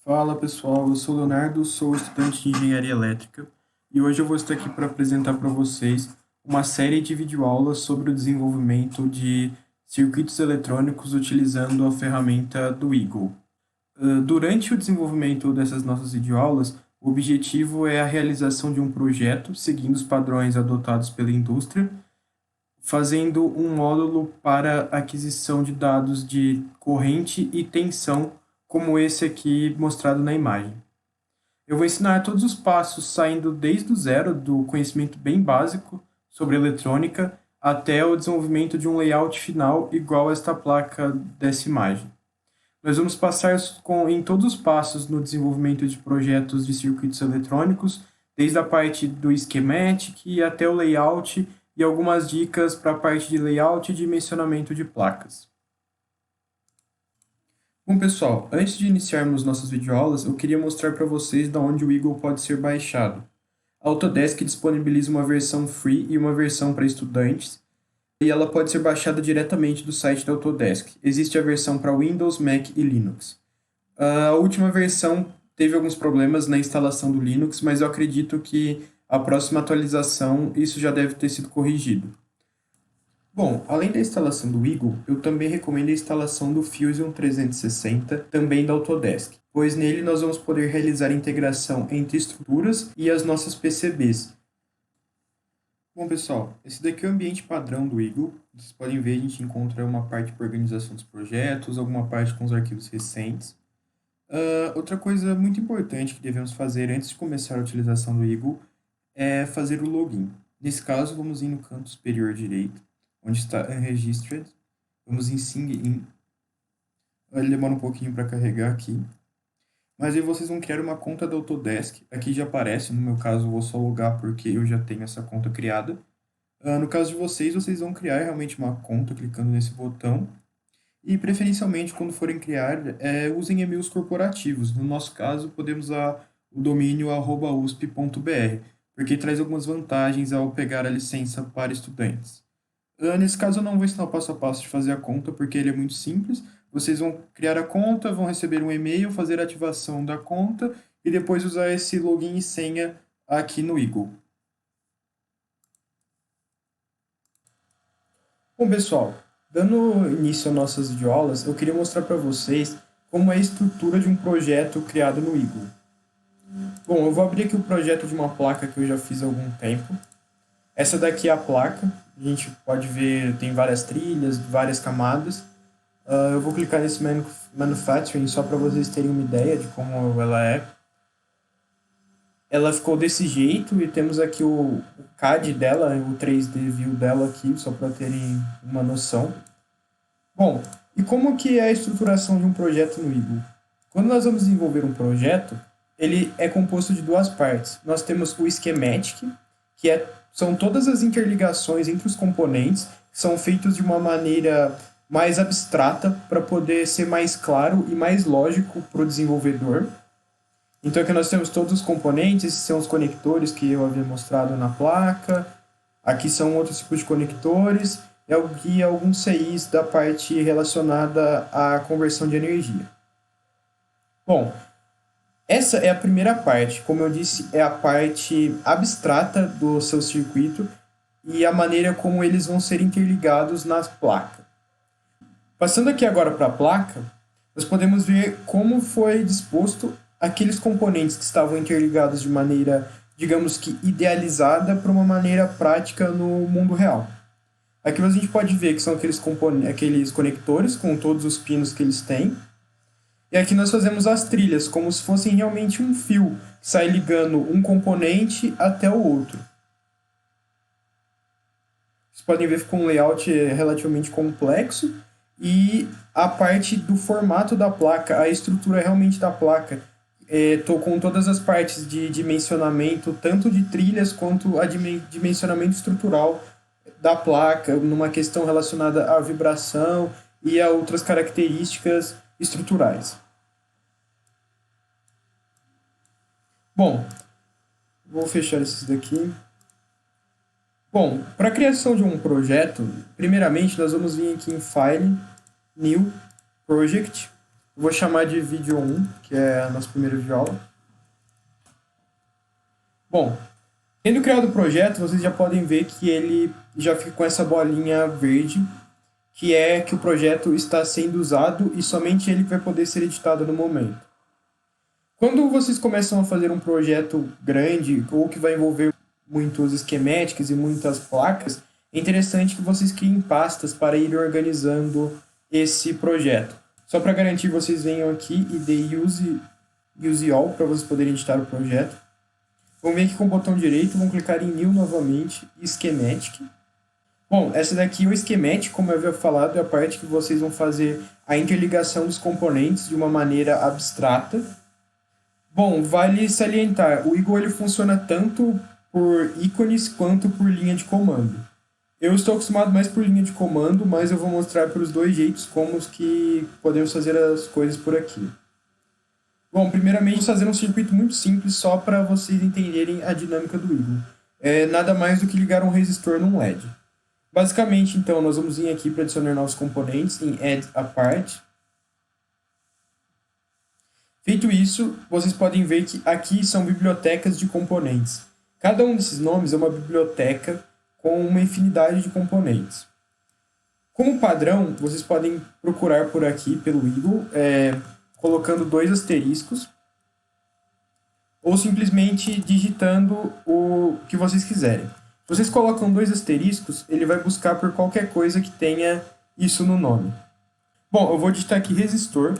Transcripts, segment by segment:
Fala pessoal, eu sou o Leonardo, sou estudante de Engenharia Elétrica e hoje eu vou estar aqui para apresentar para vocês uma série de videoaulas sobre o desenvolvimento de circuitos eletrônicos utilizando a ferramenta do Eagle. Durante o desenvolvimento dessas nossas videoaulas, o objetivo é a realização de um projeto seguindo os padrões adotados pela indústria, fazendo um módulo para aquisição de dados de corrente e tensão, como esse aqui mostrado na imagem. Eu vou ensinar todos os passos saindo desde o zero, do conhecimento bem básico sobre eletrônica, até o desenvolvimento de um layout final igual a esta placa dessa imagem. Nós vamos passar em todos os passos no desenvolvimento de projetos de circuitos eletrônicos, desde a parte do schematic até o layout e algumas dicas para a parte de layout e dimensionamento de placas. Bom, pessoal, antes de iniciarmos nossas videoaulas, eu queria mostrar para vocês de onde o Eagle pode ser baixado. A Autodesk disponibiliza uma versão free e uma versão para estudantes, e ela pode ser baixada diretamente do site da Autodesk. Existe a versão para Windows, Mac e Linux. A última versão teve alguns problemas na instalação do Linux, mas eu acredito que a próxima atualização isso já deve ter sido corrigido. Bom, além da instalação do Eagle, eu também recomendo a instalação do Fusion 360, também da Autodesk, pois nele nós vamos poder realizar a integração entre estruturas e as nossas PCBs. Bom, pessoal, esse daqui é o ambiente padrão do Eagle. Vocês podem ver, a gente encontra uma parte para organização dos projetos, alguma parte com os arquivos recentes. Outra coisa muito importante que devemos fazer antes de começar a utilização do Eagle é fazer o login. Nesse caso, vamos ir no canto superior direito, onde está Unregistered. Vamos em Sign In. Ele demora um pouquinho para carregar aqui. Mas aí vocês vão criar uma conta da Autodesk. Aqui já aparece, no meu caso eu vou só logar porque eu já tenho essa conta criada. No caso de vocês, vocês vão criar realmente uma conta clicando nesse botão. E preferencialmente, quando forem criar, usem e-mails corporativos. No nosso caso, podemos usar o domínio @usp.br, porque traz algumas vantagens ao pegar a licença para estudantes. Nesse caso, eu não vou ensinar o passo a passo de fazer a conta, porque ele é muito simples. Vocês vão criar a conta, vão receber um e-mail, fazer a ativação da conta e depois usar esse login e senha aqui no Eagle. Bom, pessoal, dando início às nossas videoaulas, eu queria mostrar para vocês como é a estrutura de um projeto criado no Eagle. Bom, eu vou abrir aqui o projeto de uma placa que eu já fiz há algum tempo. Essa daqui é a placa. A gente pode ver, tem várias trilhas, várias camadas. Eu vou clicar nesse Manufacturing só para vocês terem uma ideia de como ela é. Ela ficou desse jeito e temos aqui o CAD dela, o 3D View dela aqui, só para terem uma noção. Bom, e como que é a estruturação de um projeto no Eagle? Quando nós vamos desenvolver um projeto, ele é composto de duas partes. Nós temos o Schematic, que são todas as interligações entre os componentes, que são feitos de uma maneira mais abstrata para poder ser mais claro e mais lógico para o desenvolvedor. Então aqui nós temos todos os componentes, esses são os conectores que eu havia mostrado na placa. Aqui são outros tipos de conectores e aqui alguns CIs da parte relacionada à conversão de energia. Bom, essa é a primeira parte, como eu disse, é a parte abstrata do seu circuito e a maneira como eles vão ser interligados nas placas. Passando aqui agora para a placa, nós podemos ver como foi disposto aqueles componentes que estavam interligados de maneira, digamos que idealizada para uma maneira prática no mundo real. Aqui a gente pode ver que são aqueles conectores com todos os pinos que eles têm. E aqui nós fazemos as trilhas, como se fossem realmente um fio que sai ligando um componente até o outro. Vocês podem ver que ficou um layout relativamente complexo. E a parte do formato da placa, a estrutura realmente da placa, estou com todas as partes de dimensionamento, tanto de trilhas quanto a dimensionamento estrutural da placa, numa questão relacionada à vibração e a outras características estruturais. Bom, vou fechar esses daqui. Bom, para a criação de um projeto, primeiramente nós vamos vir aqui em File, New, Project, Eu vou chamar de vídeo 1, que é a nossa primeira videoaula. Bom, tendo criado o projeto, vocês já podem ver que ele já fica com essa bolinha verde, que é que o projeto está sendo usado e somente ele vai poder ser editado no momento. Quando vocês começam a fazer um projeto grande ou que vai envolver muitos esquemáticos e muitas placas, é interessante que vocês criem pastas para ir organizando esse projeto. Só para garantir, vocês venham aqui e dê Use All para vocês poderem editar o projeto. Vão vir aqui com o botão direito, vão clicar em New novamente e Schematic. Bom, essa daqui, o Schematic, como eu havia falado, é a parte que vocês vão fazer a interligação dos componentes de uma maneira abstrata. Bom, vale salientar, o Eagle ele funciona tanto por ícones quanto por linha de comando. Eu estou acostumado mais por linha de comando, mas eu vou mostrar para os dois jeitos como que podemos fazer as coisas por aqui. Bom, primeiramente, vamos fazer um circuito muito simples só para vocês entenderem a dinâmica do Eagle. É nada mais do que ligar um resistor num LED. Basicamente, então, nós vamos vir aqui para adicionar novos componentes em Add a Part. Feito isso, vocês podem ver que aqui são bibliotecas de componentes. Cada um desses nomes é uma biblioteca com uma infinidade de componentes. Como padrão, vocês podem procurar por aqui pelo Eagle, colocando 2 asteriscos, ou simplesmente digitando o que vocês quiserem. Se vocês colocam 2 asteriscos, ele vai buscar por qualquer coisa que tenha isso no nome. Bom, eu vou digitar aqui resistor.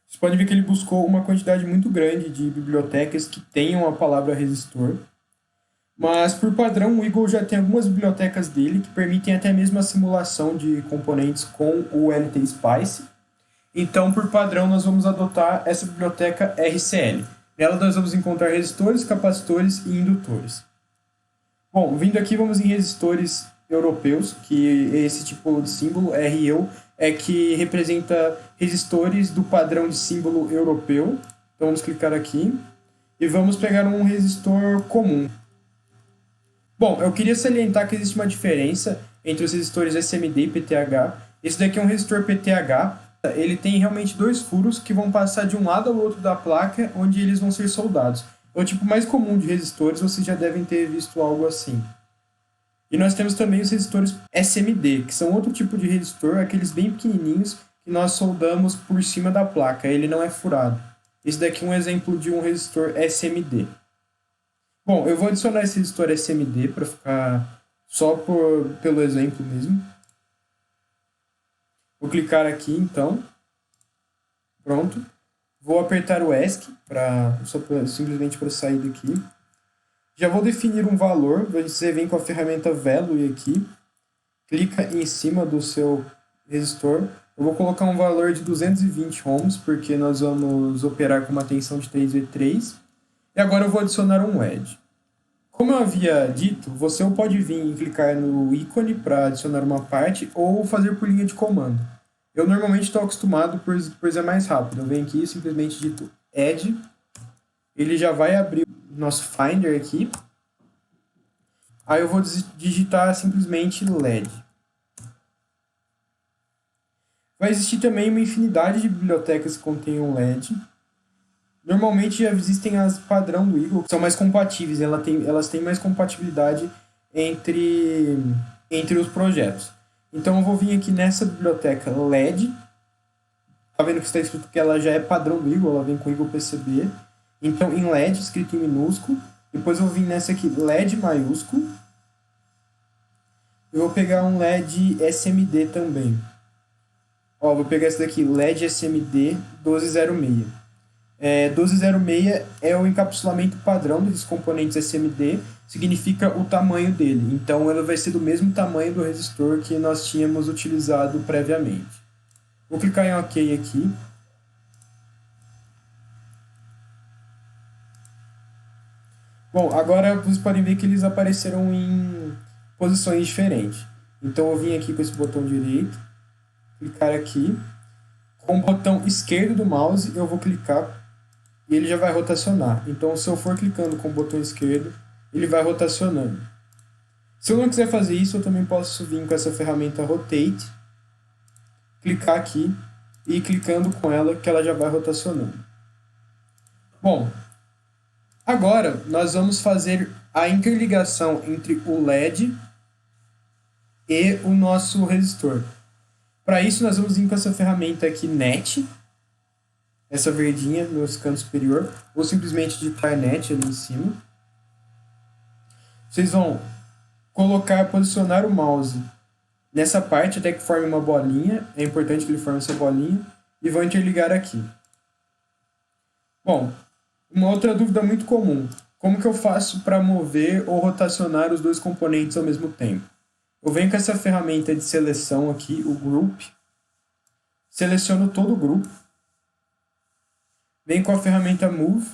Vocês podem ver que ele buscou uma quantidade muito grande de bibliotecas que tenham a palavra resistor. Mas, por padrão, o Eagle já tem algumas bibliotecas dele que permitem até mesmo a simulação de componentes com o LTSpice. Então, por padrão, nós vamos adotar essa biblioteca RCL. Nela nós vamos encontrar resistores, capacitores e indutores. Bom, vindo aqui, vamos em resistores europeus, que esse tipo de símbolo, REU, é que representa resistores do padrão de símbolo europeu. Então, vamos clicar aqui e vamos pegar um resistor comum. Bom, eu queria salientar que existe uma diferença entre os resistores SMD e PTH. Esse daqui é um resistor PTH. Ele tem realmente 2 furos que vão passar de um lado ao outro da placa, onde eles vão ser soldados. É o tipo mais comum de resistores, vocês já devem ter visto algo assim. E nós temos também os resistores SMD, que são outro tipo de resistor, aqueles bem pequenininhos, que nós soldamos por cima da placa, ele não é furado. Esse daqui é um exemplo de um resistor SMD. Bom, eu vou adicionar esse resistor SMD para ficar só pelo exemplo mesmo. Vou clicar aqui, então. Pronto. Vou apertar o ESC, simplesmente para sair daqui. Já vou definir um valor. Você vem com a ferramenta Value aqui. Clica em cima do seu resistor. Eu vou colocar um valor de 220 ohms, porque nós vamos operar com uma tensão de 3V3. E agora eu vou adicionar um LED. Como eu havia dito, você pode vir e clicar no ícone para adicionar uma parte ou fazer por linha de comando. Eu normalmente estou acostumado por ser mais rápido. Eu venho aqui e simplesmente digito Add. Ele já vai abrir o nosso Finder aqui. Aí eu vou digitar simplesmente LED. Vai existir também uma infinidade de bibliotecas que contenham LED. Normalmente já existem as padrão do Eagle, que são mais compatíveis, elas têm mais compatibilidade entre os projetos. Então eu vou vir aqui nessa biblioteca LED. Tá vendo que está escrito que ela já é padrão do Eagle, ela vem com o Eagle PCB. Então em LED, escrito em minúsculo. Depois eu vou vir nessa aqui, LED maiúsculo. Eu vou pegar um LED SMD também. Ó, vou pegar esse daqui, LED SMD 1206. 1206 é o encapsulamento padrão dos componentes SMD, significa o tamanho dele. Então, ele vai ser do mesmo tamanho do resistor que nós tínhamos utilizado previamente. Vou clicar em OK aqui. Bom, agora vocês podem ver que eles apareceram em posições diferentes. Então, eu vim aqui com esse botão direito, clicar aqui. Com o botão esquerdo do mouse, eu vou clicar e ele já vai rotacionar. Então, se eu for clicando com o botão esquerdo, ele vai rotacionando. Se eu não quiser fazer isso, eu também posso vir com essa ferramenta Rotate, clicar aqui e ir clicando com ela que ela já vai rotacionando. Bom, agora nós vamos fazer a interligação entre o LED e o nosso resistor. Para isso nós vamos vir com essa ferramenta aqui NET, essa verdinha no canto superior, ou simplesmente digitar NET ali em cima. Vocês vão posicionar o mouse nessa parte até que forme uma bolinha, é importante que ele forme essa bolinha, e vão interligar aqui. Bom, uma outra dúvida muito comum, como que eu faço para mover ou rotacionar os dois componentes ao mesmo tempo? Eu venho com essa ferramenta de seleção aqui, o Group, seleciono todo o grupo, venho com a ferramenta Move,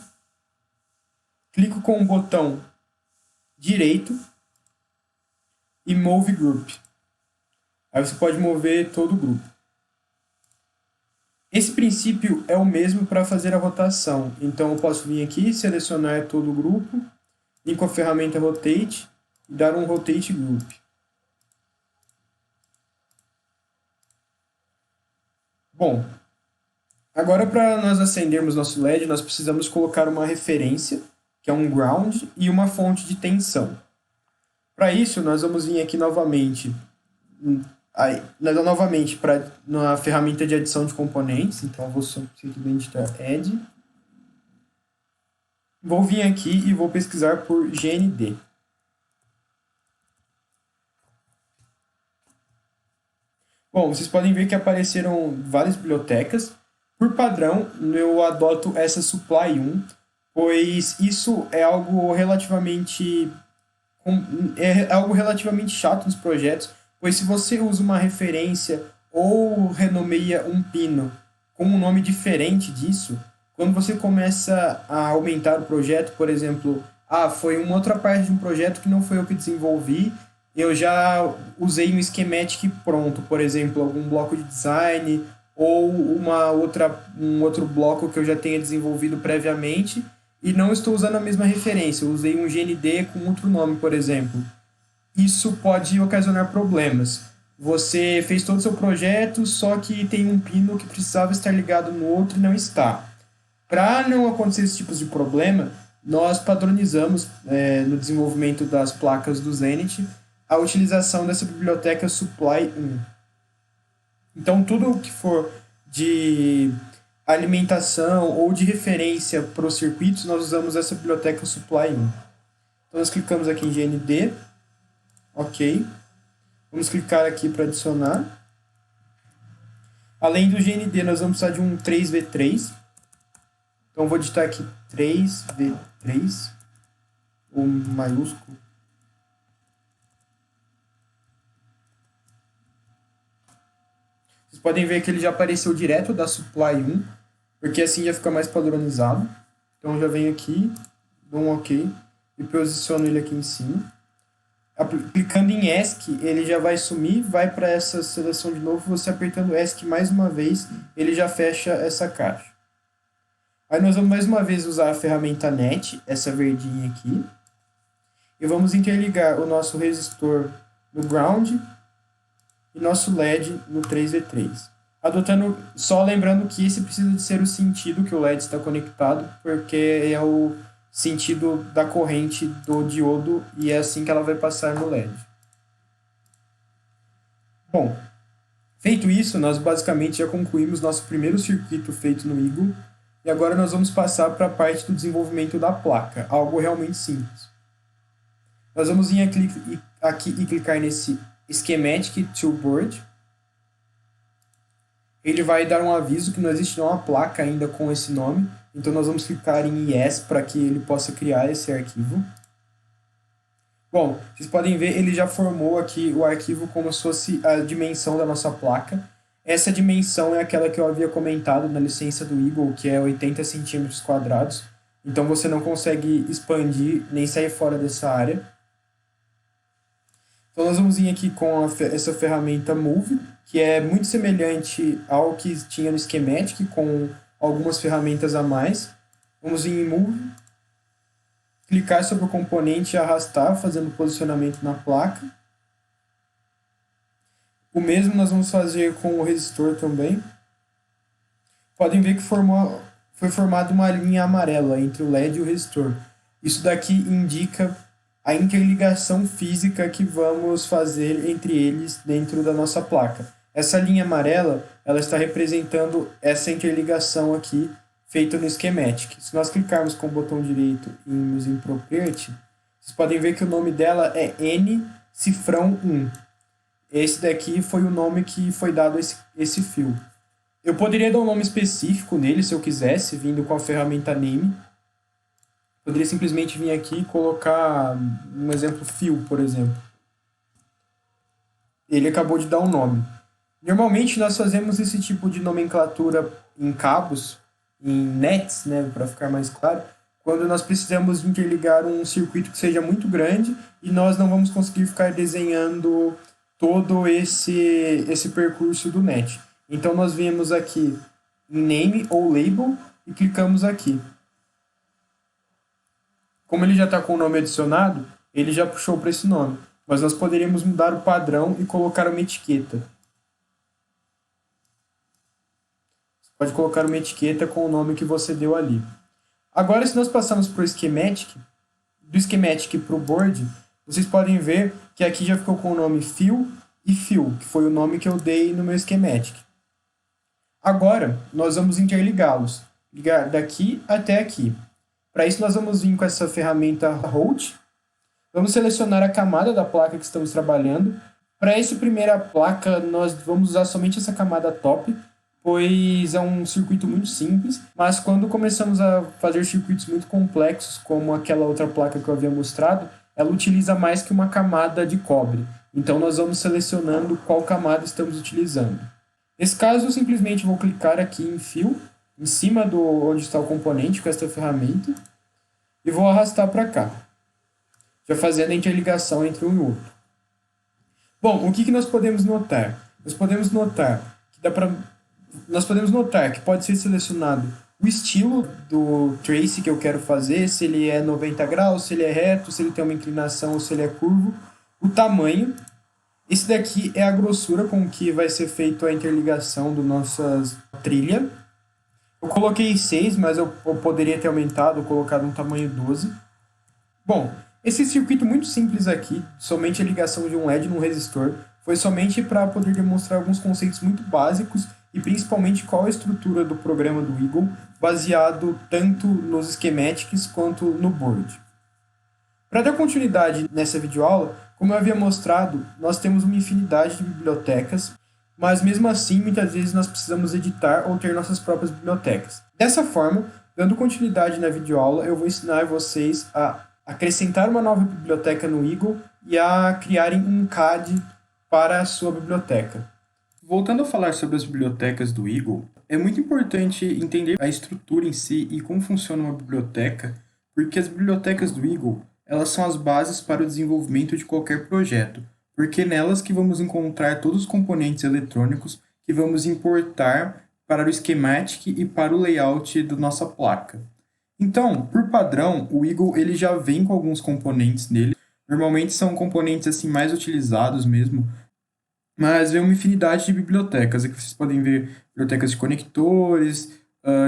clico com o botão direito e Move Group. Aí você pode mover todo o grupo. Esse princípio é o mesmo para fazer a rotação. Então eu posso vir aqui, selecionar todo o grupo, vir com a ferramenta Rotate e dar um Rotate Group. Bom, agora para nós acendermos nosso LED, nós precisamos colocar uma referência, que é um ground, e uma fonte de tensão. Para isso, nós vamos vir aqui novamente na ferramenta de adição de componentes. Então, eu vou simplesmente digitar Add. Vou vir aqui e vou pesquisar por GND. Bom, vocês podem ver que apareceram várias bibliotecas. Por padrão, eu adoto essa Supply 1, pois isso é algo relativamente chato nos projetos, pois se você usa uma referência ou renomeia um pino com um nome diferente disso, quando você começa a aumentar o projeto, por exemplo, foi uma outra parte de um projeto que não foi eu que desenvolvi, eu já usei um schematic pronto, por exemplo, algum bloco de design ou um outro bloco que eu já tenha desenvolvido previamente e não estou usando a mesma referência, eu usei um GND com outro nome, por exemplo. Isso pode ocasionar problemas. Você fez todo o seu projeto, só que tem um pino que precisava estar ligado no outro e não está. Para não acontecer esse tipo de problema, nós padronizamos no desenvolvimento das placas do Zenith a utilização dessa biblioteca Supply 1. Então, tudo o que for de alimentação ou de referência para os circuitos, nós usamos essa biblioteca Supply 1. Então, nós clicamos aqui em GND. Ok. Vamos clicar aqui para adicionar. Além do GND, nós vamos precisar de um 3V3. Então, vou digitar aqui 3V3, o maiúsculo. Vocês podem ver que ele já apareceu direto da Supply 1, porque assim já fica mais padronizado. Então, eu já venho aqui, dou um OK e posiciono ele aqui em cima. Clicando em ESC, ele já vai sumir, vai para essa seleção de novo, você apertando ESC mais uma vez, ele já fecha essa caixa. Aí nós vamos mais uma vez usar a ferramenta NET, essa verdinha aqui, e vamos interligar o nosso resistor no ground e nosso LED no 3V3. Só lembrando que esse precisa de ser o sentido que o LED está conectado, porque é o sentido da corrente do diodo e é assim que ela vai passar no LED. Bom, feito isso, nós basicamente já concluímos nosso primeiro circuito feito no Eagle e agora nós vamos passar para a parte do desenvolvimento da placa, algo realmente simples. Nós vamos vir aqui e clicar nesse Schematic to Board. Ele vai dar um aviso que não existe nenhuma placa ainda com esse nome, então nós vamos clicar em Yes para que ele possa criar esse arquivo. Bom, vocês podem ver, ele já formou aqui o arquivo como se fosse a dimensão da nossa placa. Essa dimensão é aquela que eu havia comentado na licença do Eagle, que é 80 centímetros quadrados. Então você não consegue expandir nem sair fora dessa área. Então nós vamos vir aqui com essa ferramenta Move, que é muito semelhante ao que tinha no Schematic, com algumas ferramentas a mais. Vamos vir em Move, clicar sobre o componente e arrastar, fazendo posicionamento na placa. O mesmo nós vamos fazer com o resistor também. Podem ver que foi formada uma linha amarela entre o LED e o resistor. Isso daqui indica a interligação física que vamos fazer entre eles dentro da nossa placa. Essa linha amarela, ela está representando essa interligação aqui, feita no schematic. Se nós clicarmos com o botão direito em Using Property, vocês podem ver que o nome dela é N cifrão 1. Esse daqui foi o nome que foi dado a esse fio. Eu poderia dar um nome específico nele, se eu quisesse, vindo com a ferramenta Name. Poderia simplesmente vir aqui e colocar um exemplo fio, por exemplo. Ele acabou de dar um nome. Normalmente nós fazemos esse tipo de nomenclatura em cabos, em nets, né, para ficar mais claro, quando nós precisamos interligar um circuito que seja muito grande e nós não vamos conseguir ficar desenhando todo esse percurso do net. Então nós viemos aqui em Name ou Label e clicamos aqui. Como ele já está com o nome adicionado, ele já puxou para esse nome. Mas nós poderíamos mudar o padrão e colocar uma etiqueta. Você pode colocar uma etiqueta com o nome que você deu ali. Agora, se nós passarmos para o schematic, do schematic para o board, vocês podem ver que aqui já ficou com o nome fio e fio, que foi o nome que eu dei no meu schematic. Agora, nós vamos interligá-los, ligar daqui até aqui. Para isso, nós vamos vir com essa ferramenta Route. Vamos selecionar a camada da placa que estamos trabalhando. Para essa primeira placa, nós vamos usar somente essa camada top, pois é um circuito muito simples, mas quando começamos a fazer circuitos muito complexos, como aquela outra placa que eu havia mostrado, ela utiliza mais que uma camada de cobre. Então, nós vamos selecionando qual camada estamos utilizando. Nesse caso, eu simplesmente vou clicar aqui em Fio, em cima do onde está o componente com esta ferramenta, e vou arrastar para cá, já fazendo a interligação entre um e outro. Bom, o que nós podemos notar? Nós podemos notar que pode ser selecionado o estilo do trace que eu quero fazer, se ele é 90 graus, se ele é reto, se ele tem uma inclinação ou se ele é curvo, o tamanho. Esse daqui é a grossura com que vai ser feita a interligação da nossa trilha. Eu coloquei 6, mas eu poderia ter aumentado, colocado um tamanho 12. Bom, esse circuito muito simples aqui, somente a ligação de um LED num resistor, foi somente para poder demonstrar alguns conceitos muito básicos e principalmente qual a estrutura do programa do Eagle, baseado tanto nos schematics quanto no board. Para dar continuidade nessa videoaula, como eu havia mostrado, nós temos uma infinidade de bibliotecas, mas mesmo assim, muitas vezes nós precisamos editar ou ter nossas próprias bibliotecas. Dessa forma, dando continuidade na videoaula, eu vou ensinar vocês a acrescentar uma nova biblioteca no Eagle e a criarem um CAD para a sua biblioteca. Voltando a falar sobre as bibliotecas do Eagle, é muito importante entender a estrutura em si e como funciona uma biblioteca, porque as bibliotecas do Eagle, elas são as bases para o desenvolvimento de qualquer projeto, porque é nelas que vamos encontrar todos os componentes eletrônicos que vamos importar para o schematic e para o layout da nossa placa. Então, por padrão, o Eagle ele já vem com alguns componentes nele. Normalmente são componentes assim mais utilizados mesmo, mas vem uma infinidade de bibliotecas. Aqui vocês podem ver bibliotecas de conectores,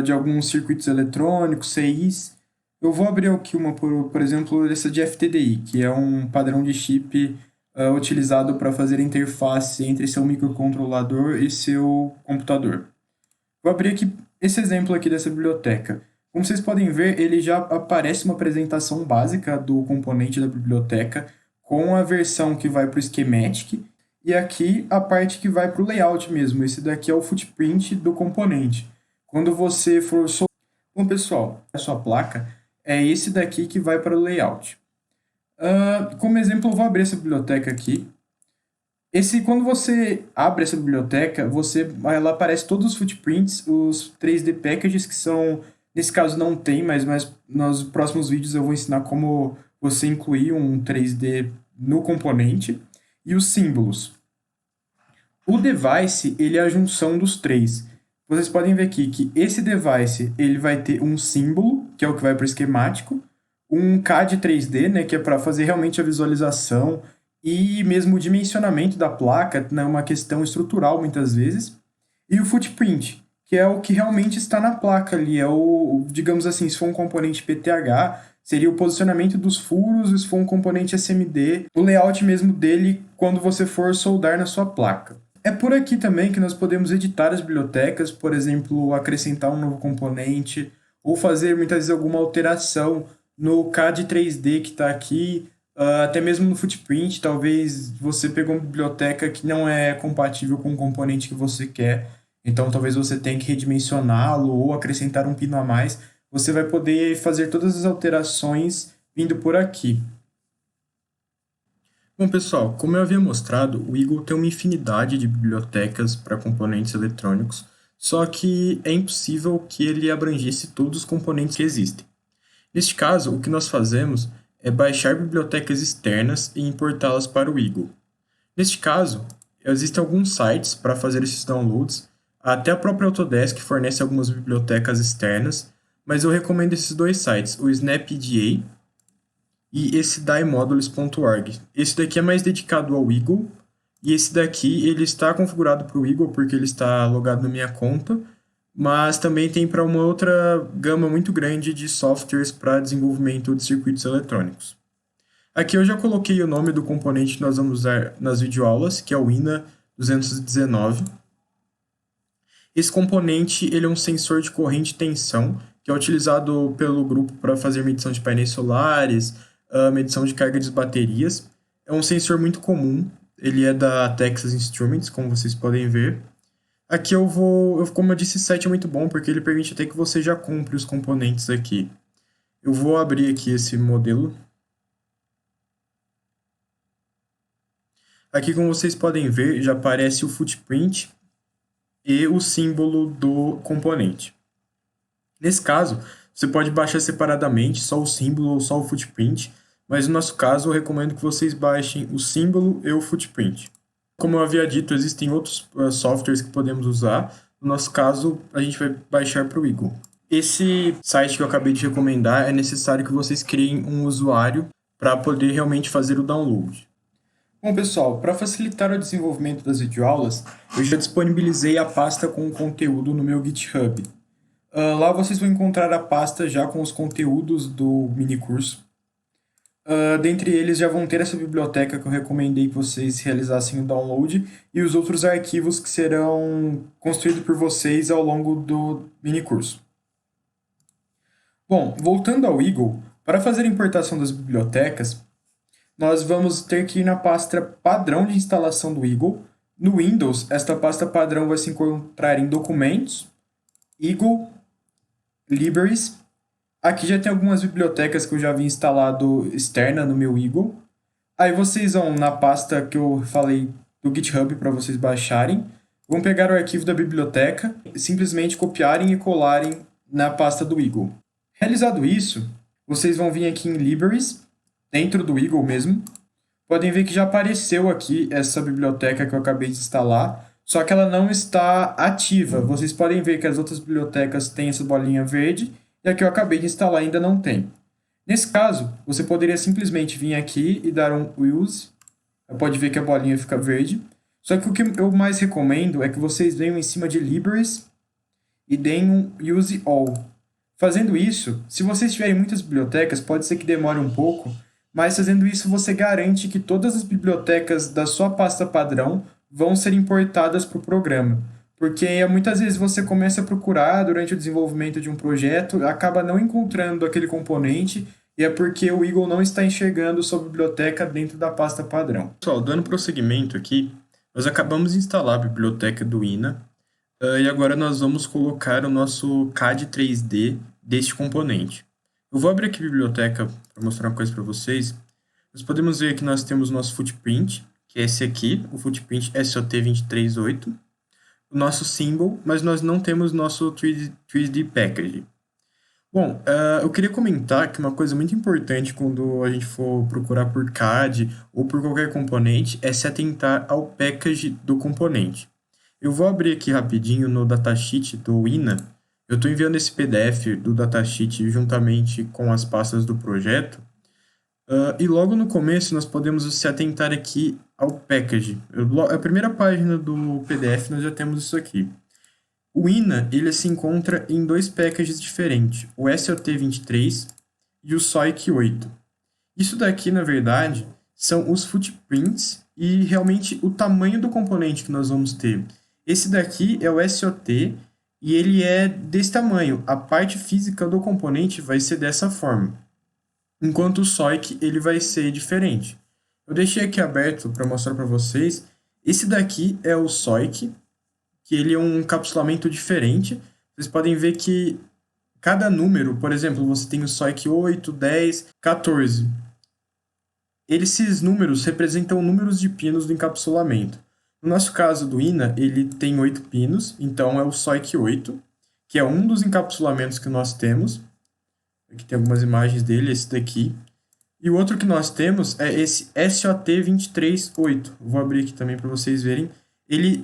de alguns circuitos eletrônicos, CIs. Eu vou abrir aqui uma, por exemplo, essa de FTDI, que é um padrão de chip utilizado para fazer a interface entre seu microcontrolador e seu computador. Vou abrir aqui esse exemplo aqui dessa biblioteca. Como vocês podem ver, ele já aparece uma apresentação básica do componente da biblioteca com a versão que vai para o schematic e aqui a parte que vai para o layout mesmo. Esse daqui é o footprint do componente. Quando você for... Bom, pessoal, a sua placa é esse daqui que vai para o layout. Como exemplo, eu vou abrir essa biblioteca aqui. Quando você abre essa biblioteca, ela aparece todos os footprints, os 3D packages que são... Nesse caso não tem, mas nos próximos vídeos eu vou ensinar como você incluir um 3D no componente. E os símbolos. O device, ele é a junção dos três. Vocês podem ver aqui que esse device ele vai ter um símbolo, que é o que vai para o esquemático, um CAD 3D, né, que é para fazer realmente a visualização e mesmo o dimensionamento da placa, né, uma questão estrutural muitas vezes, e o footprint, que é o que realmente está na placa ali, é digamos assim, se for um componente PTH, seria o posicionamento dos furos, e se for um componente SMD, o layout mesmo dele quando você for soldar na sua placa. É por aqui também que nós podemos editar as bibliotecas, por exemplo, acrescentar um novo componente, ou fazer muitas vezes alguma alteração no CAD 3D que está aqui, até mesmo no footprint, talvez você pegou uma biblioteca que não é compatível com o componente que você quer, então talvez você tenha que redimensioná-lo ou acrescentar um pino a mais. Você vai poder fazer todas as alterações vindo por aqui. Bom, pessoal, como eu havia mostrado, o Eagle tem uma infinidade de bibliotecas para componentes eletrônicos, só que é impossível que ele abrangesse todos os componentes que existem. Neste caso, o que nós fazemos é baixar bibliotecas externas e importá-las para o Eagle. Neste caso, existem alguns sites para fazer esses downloads, até a própria Autodesk fornece algumas bibliotecas externas, mas eu recomendo esses dois sites, o SnapEDA e esse daimodules.org. Esse daqui é mais dedicado ao Eagle, e esse daqui ele está configurado para o Eagle porque ele está logado na minha conta, mas também tem para uma outra gama muito grande de softwares para desenvolvimento de circuitos eletrônicos. Aqui eu já coloquei o nome do componente que nós vamos usar nas videoaulas, que é o INA 219. Esse componente ele é um sensor de corrente e tensão, que é utilizado pelo grupo para fazer medição de painéis solares, medição de carga de baterias. É um sensor muito comum, ele é da Texas Instruments, como vocês podem ver. Aqui como eu disse, esse site é muito bom porque ele permite até que você já compre os componentes aqui. Eu vou abrir aqui esse modelo. Aqui, como vocês podem ver, já aparece o footprint e o símbolo do componente. Nesse caso, você pode baixar separadamente só o símbolo ou só o footprint, mas no nosso caso eu recomendo que vocês baixem o símbolo e o footprint. Como eu havia dito, existem outros softwares que podemos usar. No nosso caso, a gente vai baixar para o Eagle. Esse site que eu acabei de recomendar, é necessário que vocês criem um usuário para poder realmente fazer o download. Bom, pessoal, para facilitar o desenvolvimento das videoaulas, eu já disponibilizei a pasta com o conteúdo no meu GitHub. Lá vocês vão encontrar a pasta já com os conteúdos do minicurso. Dentre eles já vão ter essa biblioteca que eu recomendei que vocês realizassem o download e os outros arquivos que serão construídos por vocês ao longo do minicurso. Bom, voltando ao Eagle, para fazer a importação das bibliotecas, nós vamos ter que ir na pasta padrão de instalação do Eagle. No Windows, esta pasta padrão vai se encontrar em Documentos, Eagle, Libraries. Aqui já tem algumas bibliotecas que eu já havia instalado externa no meu Eagle. Aí vocês vão na pasta que eu falei do GitHub para vocês baixarem. Vão pegar o arquivo da biblioteca, simplesmente copiarem e colarem na pasta do Eagle. Realizado isso, vocês vão vir aqui em Libraries, dentro do Eagle mesmo. Podem ver que já apareceu aqui essa biblioteca que eu acabei de instalar, só que ela não está ativa. Vocês podem ver que as outras bibliotecas têm essa bolinha verde, e a que eu acabei de instalar ainda não tem. Nesse caso, você poderia simplesmente vir aqui e dar um Use. Pode ver que a bolinha fica verde. Só que o que eu mais recomendo é que vocês venham em cima de Libraries e deem um Use All. Fazendo isso, se vocês tiverem muitas bibliotecas, pode ser que demore um pouco, mas fazendo isso você garante que todas as bibliotecas da sua pasta padrão vão ser importadas para o programa. Porque muitas vezes você começa a procurar durante o desenvolvimento de um projeto, acaba não encontrando aquele componente, e é porque o Eagle não está enxergando sua biblioteca dentro da pasta padrão. Pessoal, dando prosseguimento aqui, nós acabamos de instalar a biblioteca do INA, e agora nós vamos colocar o nosso CAD 3D deste componente. Eu vou abrir aqui a biblioteca para mostrar uma coisa para vocês. Nós podemos ver que nós temos o nosso footprint, que é esse aqui, o footprint SOT238. O nosso symbol, mas nós não temos nosso 3D Package. Bom, eu queria comentar que uma coisa muito importante quando a gente for procurar por CAD ou por qualquer componente é se atentar ao package do componente. Eu vou abrir aqui rapidinho no datasheet do INA. Eu estou enviando esse PDF do datasheet juntamente com as pastas do projeto. E logo no começo nós podemos se atentar aqui ao package. A primeira página do PDF nós já temos isso aqui. O INA ele se encontra em dois packages diferentes, o SOT23 e o SOIC8. Isso daqui, na verdade, são os footprints e realmente o tamanho do componente que nós vamos ter. Esse daqui é o SOT e ele é desse tamanho. A parte física do componente vai ser dessa forma, enquanto o SOIC ele vai ser diferente. Eu deixei aqui aberto para mostrar para vocês. Esse daqui é o SOIC, que ele é um encapsulamento diferente. Vocês podem ver que cada número, por exemplo, você tem o SOIC 8, 10, 14. Esses números representam números de pinos do encapsulamento. No nosso caso do INA, ele tem 8 pinos, então é o SOIC 8, que é um dos encapsulamentos que nós temos. Aqui tem algumas imagens dele, esse daqui. E o outro que nós temos é esse SOT238. Vou abrir aqui também para vocês verem. Eles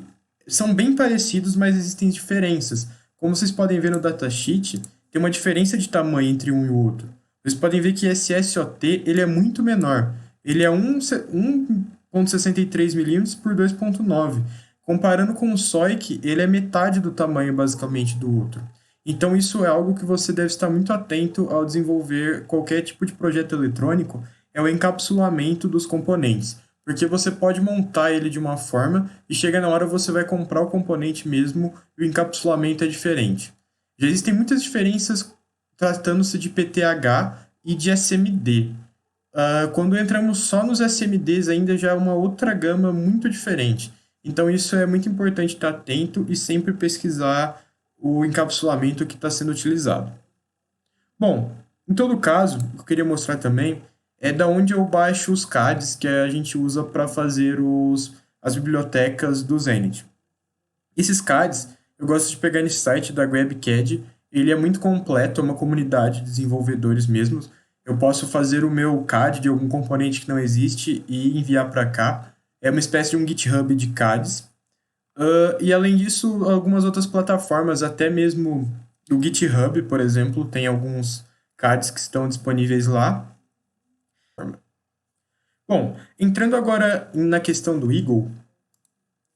são bem parecidos, mas existem diferenças. Como vocês podem ver no datasheet, tem uma diferença de tamanho entre um e o outro. Vocês podem ver que esse SOT ele é muito menor. Ele é 1,63 milímetros por 2,9. Comparando com o SOIC, ele é metade do tamanho, basicamente, do outro. Então, isso é algo que você deve estar muito atento ao desenvolver qualquer tipo de projeto eletrônico, é o encapsulamento dos componentes. Porque você pode montar ele de uma forma e chega na hora você vai comprar o componente mesmo e o encapsulamento é diferente. Já existem muitas diferenças tratando-se de PTH e de SMD. Quando entramos só nos SMDs, ainda já é uma outra gama muito diferente. Então, isso é muito importante estar atento e sempre pesquisar o encapsulamento que está sendo utilizado. Bom, em todo caso, o que eu queria mostrar também é da onde eu baixo os CADs que a gente usa para fazer as bibliotecas do Zenit. Esses CADs, eu gosto de pegar nesse site da GrabCAD, ele é muito completo, é uma comunidade de desenvolvedores mesmos. Eu posso fazer o meu CAD de algum componente que não existe e enviar para cá. É uma espécie de um GitHub de CADs. E além disso, algumas outras plataformas, até mesmo o GitHub, por exemplo, tem alguns CADs que estão disponíveis lá. Bom, entrando agora na questão do Eagle,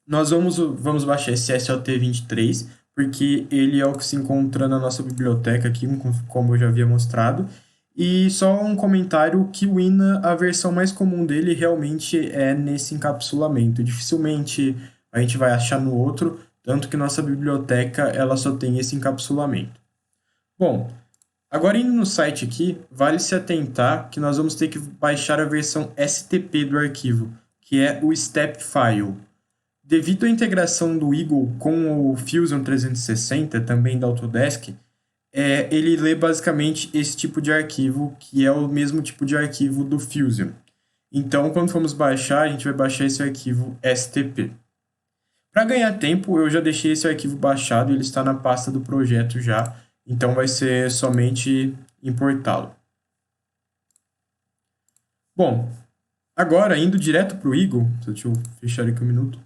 nós vamos baixar esse SLT23, porque ele é o que se encontra na nossa biblioteca aqui, como eu já havia mostrado. E só um comentário que o INA, a versão mais comum dele realmente é nesse encapsulamento. Dificilmente a gente vai achar no outro, tanto que nossa biblioteca ela só tem esse encapsulamento. Bom, agora indo no site aqui, vale se atentar que nós vamos ter que baixar a versão STP do arquivo, que é o step file. Devido à integração do Eagle com o Fusion 360, também da Autodesk, ele lê basicamente esse tipo de arquivo, que é o mesmo tipo de arquivo do Fusion. Então, quando formos baixar, a gente vai baixar esse arquivo STP. Para ganhar tempo, eu já deixei esse arquivo baixado, ele está na pasta do projeto já, então vai ser somente importá-lo. Bom, agora indo direto para o Eagle, deixa eu fechar aqui um minuto.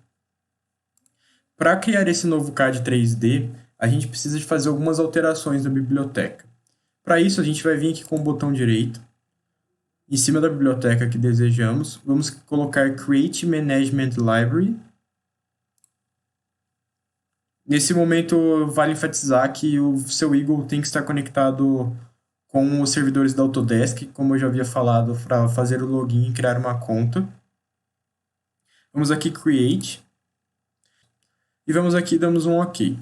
Para criar esse novo CAD 3D, a gente precisa de fazer algumas alterações na biblioteca. Para isso, a gente vai vir aqui com o botão direito, em cima da biblioteca que desejamos, vamos colocar Create Management Library. Nesse momento, vale enfatizar que o seu Eagle tem que estar conectado com os servidores da Autodesk, como eu já havia falado, para fazer o login e criar uma conta. Vamos aqui Create. E vamos aqui, damos um OK.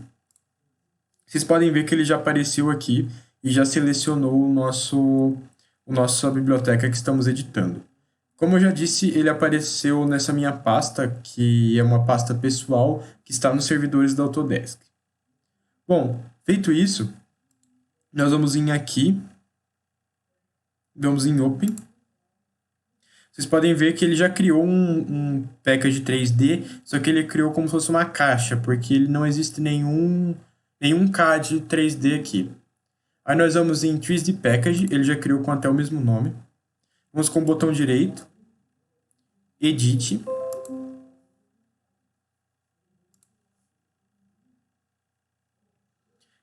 Vocês podem ver que ele já apareceu aqui e já selecionou a nossa biblioteca que estamos editando. Como eu já disse, ele apareceu nessa minha pasta, que é uma pasta pessoal, que está nos servidores da Autodesk. Bom, feito isso, nós vamos em aqui, vamos em Open. Vocês podem ver que ele já criou um package 3D, só que ele criou como se fosse uma caixa, porque ele não existe nenhum CAD 3D aqui. Aí nós vamos em 3D Package, ele já criou com até o mesmo nome. Vamos com o botão direito, Edit.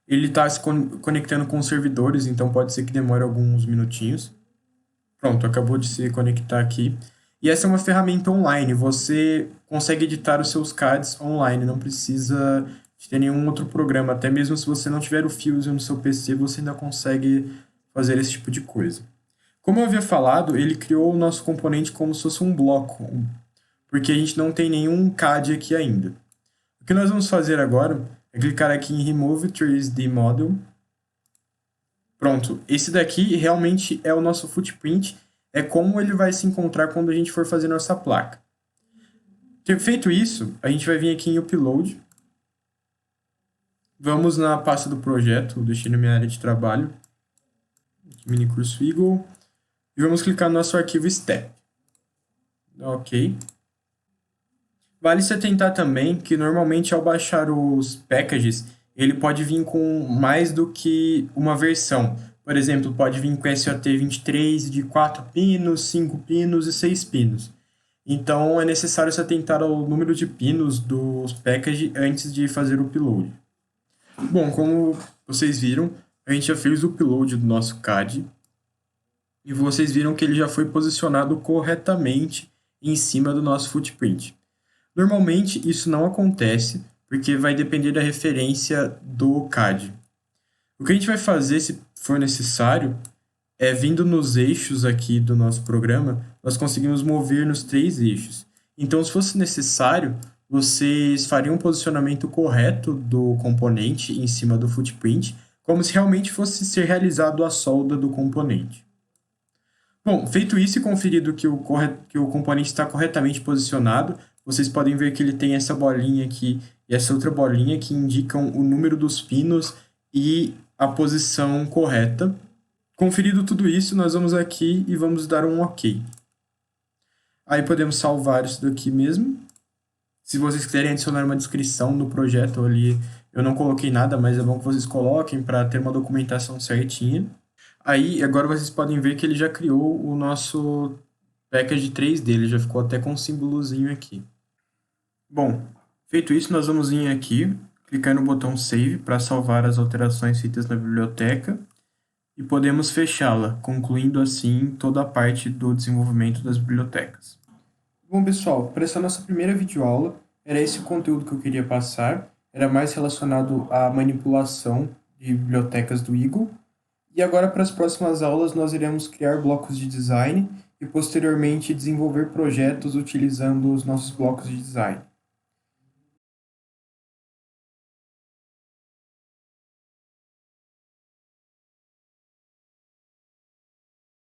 Ele está se conectando com os servidores, então pode ser que demore alguns minutinhos. Pronto, acabou de se conectar aqui. E essa é uma ferramenta online, você consegue editar os seus CADs online, não precisa de ter nenhum outro programa. Até mesmo se você não tiver o Fusion no seu PC, você ainda consegue fazer esse tipo de coisa. Como eu havia falado, ele criou o nosso componente como se fosse um bloco, porque a gente não tem nenhum CAD aqui ainda. O que nós vamos fazer agora é clicar aqui em Remove 3D Model. Pronto, esse daqui realmente é o nosso footprint, é como ele vai se encontrar quando a gente for fazer nossa placa. Feito isso, a gente vai vir aqui em Upload. Vamos na pasta do projeto, deixei na minha área de trabalho, mini curso Eagle, e vamos clicar no nosso arquivo step. Ok. Vale se atentar também que normalmente ao baixar os packages, ele pode vir com mais do que uma versão. Por exemplo, pode vir com SOT23 de 4 pinos, 5 pinos e 6 pinos. Então é necessário se atentar ao número de pinos dos packages antes de fazer o upload. Bom, como vocês viram, a gente já fez o upload do nosso CAD e vocês viram que ele já foi posicionado corretamente em cima do nosso footprint. Normalmente isso não acontece porque vai depender da referência do CAD. O que a gente vai fazer, se for necessário, é vindo nos eixos aqui do nosso programa, nós conseguimos mover nos 3 eixos. Então, se fosse necessário, vocês fariam um posicionamento correto do componente em cima do footprint, como se realmente fosse ser realizado a solda do componente. Bom, feito isso e conferido que o componente está corretamente posicionado, vocês podem ver que ele tem essa bolinha aqui e essa outra bolinha que indicam o número dos pinos e a posição correta. Conferido tudo isso, nós vamos aqui e vamos dar um OK. Aí podemos salvar isso daqui mesmo. Se vocês quiserem adicionar uma descrição no projeto ali, eu não coloquei nada, mas é bom que vocês coloquem para ter uma documentação certinha. Aí, agora vocês podem ver que ele já criou o nosso package 3D, ele já ficou até com um símbolozinho aqui. Bom, feito isso, nós vamos vir aqui, clicar no botão Save para salvar as alterações feitas na biblioteca e podemos fechá-la, concluindo assim toda a parte do desenvolvimento das bibliotecas. Bom, pessoal, para essa nossa primeira videoaula, era esse o conteúdo que eu queria passar, era mais relacionado à manipulação de bibliotecas do Eagle. E agora, para as próximas aulas, nós iremos criar blocos de design e, posteriormente, desenvolver projetos utilizando os nossos blocos de design.